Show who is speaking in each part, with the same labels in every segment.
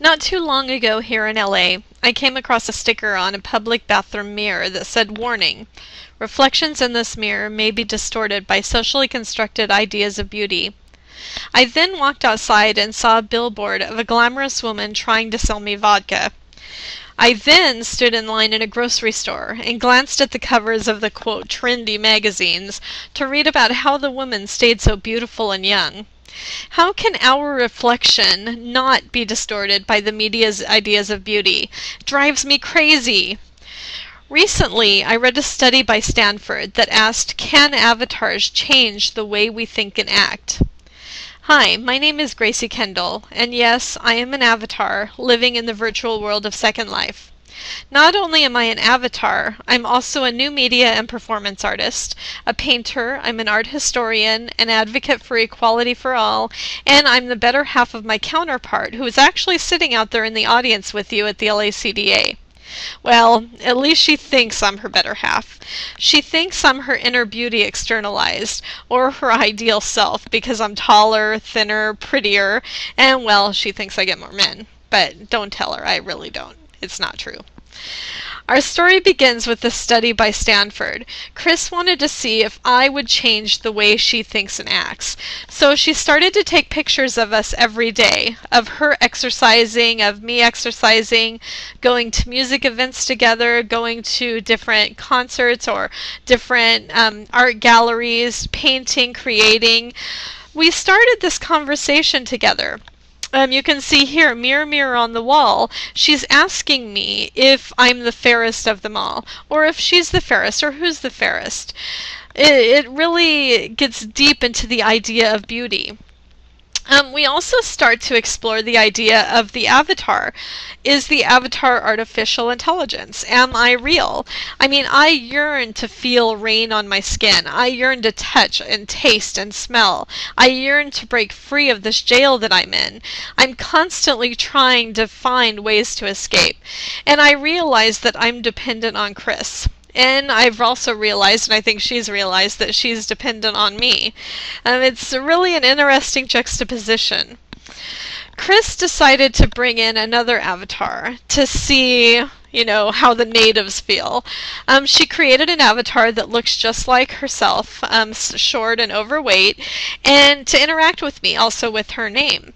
Speaker 1: Not too long ago here in LA, I came across a sticker on a public bathroom mirror that said, "Warning, reflections in this mirror may be distorted by socially constructed ideas of beauty." I then walked outside and saw a billboard of a glamorous woman trying to sell me vodka. I then stood in line in a grocery store and glanced at the covers of the quote trendy magazines to read about how the woman stayed so beautiful and young. How can our reflection not be distorted by the media's ideas of beauty? It drives me crazy. Recently, I read a study by Stanford that asked, can avatars change the way we think and act? Hi, my name is Gracie Kendal, and yes, I am an avatar living in the virtual world of Second Life. Not only am I an avatar, I'm also a new media and performance artist, a painter, I'm an art historian, an advocate for equality for all, and I'm the better half of my counterpart who is actually sitting out there in the audience with you at the LACDA. Well, at least she thinks I'm her better half. She thinks I'm her inner beauty externalized, or her ideal self, because I'm taller, thinner, prettier, and well, she thinks I get more men. But don't tell her, I really don't. It's not true. Our story begins with a study by Stanford. Chris wanted to see if I would change the way she thinks and acts. So she started to take pictures of us every day, of her exercising, of me exercising, going to music events together, going to different concerts or different art galleries, painting, creating. We started this conversation together. You can see here, mirror, mirror on the wall, she's asking me if I'm the fairest of them all, or if she's the fairest, or who's the fairest. It really gets deep into the idea of beauty. We also start to explore the idea of the avatar. Is the avatar artificial intelligence? Am I real? I mean, I yearn to feel rain on my skin. I yearn to touch and taste and smell. I yearn to break free of this jail that I'm in. I'm constantly trying to find ways to escape. And I realize that I'm dependent on Chris. And I've also realized, and I think she's realized, that she's dependent on me. It's really an interesting juxtaposition. Chris decided to bring in another avatar to see, how the natives feel. She created an avatar that looks just like herself, short and overweight, and to interact with me, also with her name.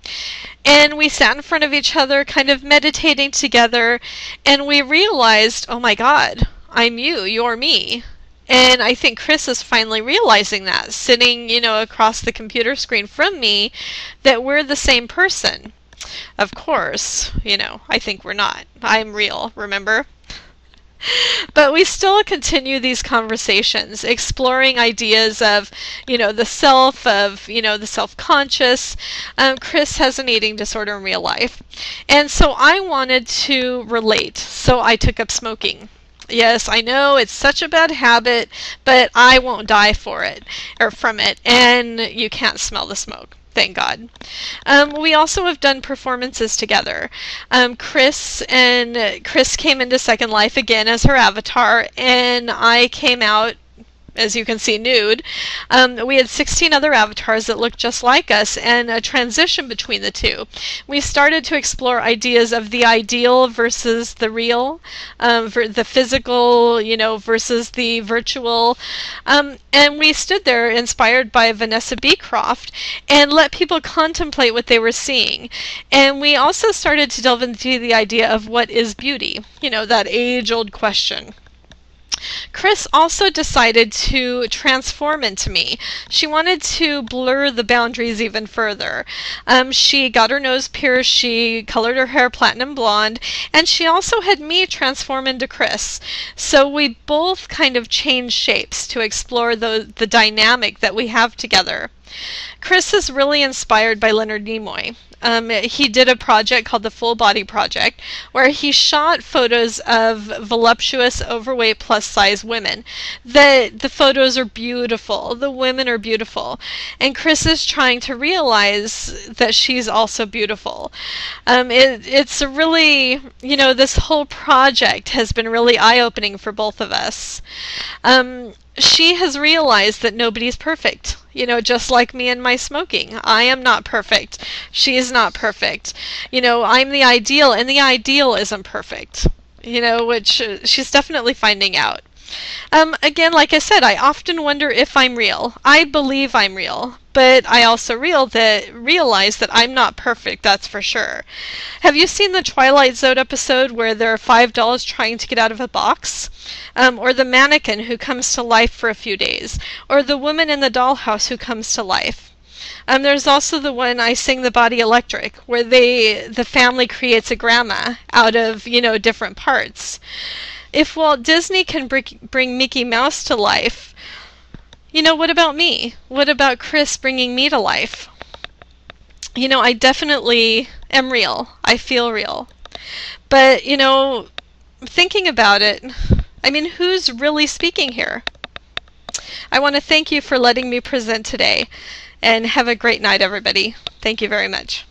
Speaker 1: And we sat in front of each other, kind of meditating together, and we realized, oh my God, I'm you, you're me. And I think Chris is finally realizing that, sitting, across the computer screen from me, that we're the same person. Of course, I think we're not. I'm real, remember? But we still continue these conversations, exploring ideas of, the self, of, the self-conscious. Chris has an eating disorder in real life. And so I wanted to relate, so I took up smoking. Yes, I know it's such a bad habit, but I won't die for it, or from it, and you can't smell the smoke. Thank God. We also have done performances together. Chris came into Second Life again as her avatar, and I came out, as you can see, nude. We had 16 other avatars that looked just like us, and a transition between the two. We started to explore ideas of the ideal versus the real, the physical, versus the virtual. And we stood there inspired by Vanessa Beecroft and let people contemplate what they were seeing. And we also started to delve into the idea of what is beauty, that age-old question. Chris also decided to transform into me. She wanted to blur the boundaries even further. She got her nose pierced, she colored her hair platinum blonde, and she also had me transform into Chris. So we both kind of changed shapes to explore the dynamic that we have together. Chris is really inspired by Leonard Nimoy. He did a project called the Full Body Project, where he shot photos of voluptuous, overweight, plus-size women. The photos are beautiful. The women are beautiful. And Chris is trying to realize that she's also beautiful. It's really, this whole project has been really eye-opening for both of us. she has realized that nobody's perfect. You know, just like me and my smoking. I am not perfect. She is not perfect. You know, I'm the ideal, and the ideal isn't perfect. You know, which she's definitely finding out. Again, like I said, I often wonder if I'm real. I believe I'm real, but I also realize that I'm not perfect, that's for sure. Have you seen the Twilight Zone episode where there are 5 dolls trying to get out of a box? Or the mannequin who comes to life for a few days? Or the woman in the dollhouse who comes to life? There's also the one I Sing the Body Electric, where the family creates a grandma out of, you know, different parts. If Walt Disney can bring Mickey Mouse to life, you know, what about me? What about Chris bringing me to life? You know, I definitely am real. I feel real. But, you know, thinking about it, I mean, who's really speaking here? I want to thank you for letting me present today, and have a great night, everybody. Thank you very much.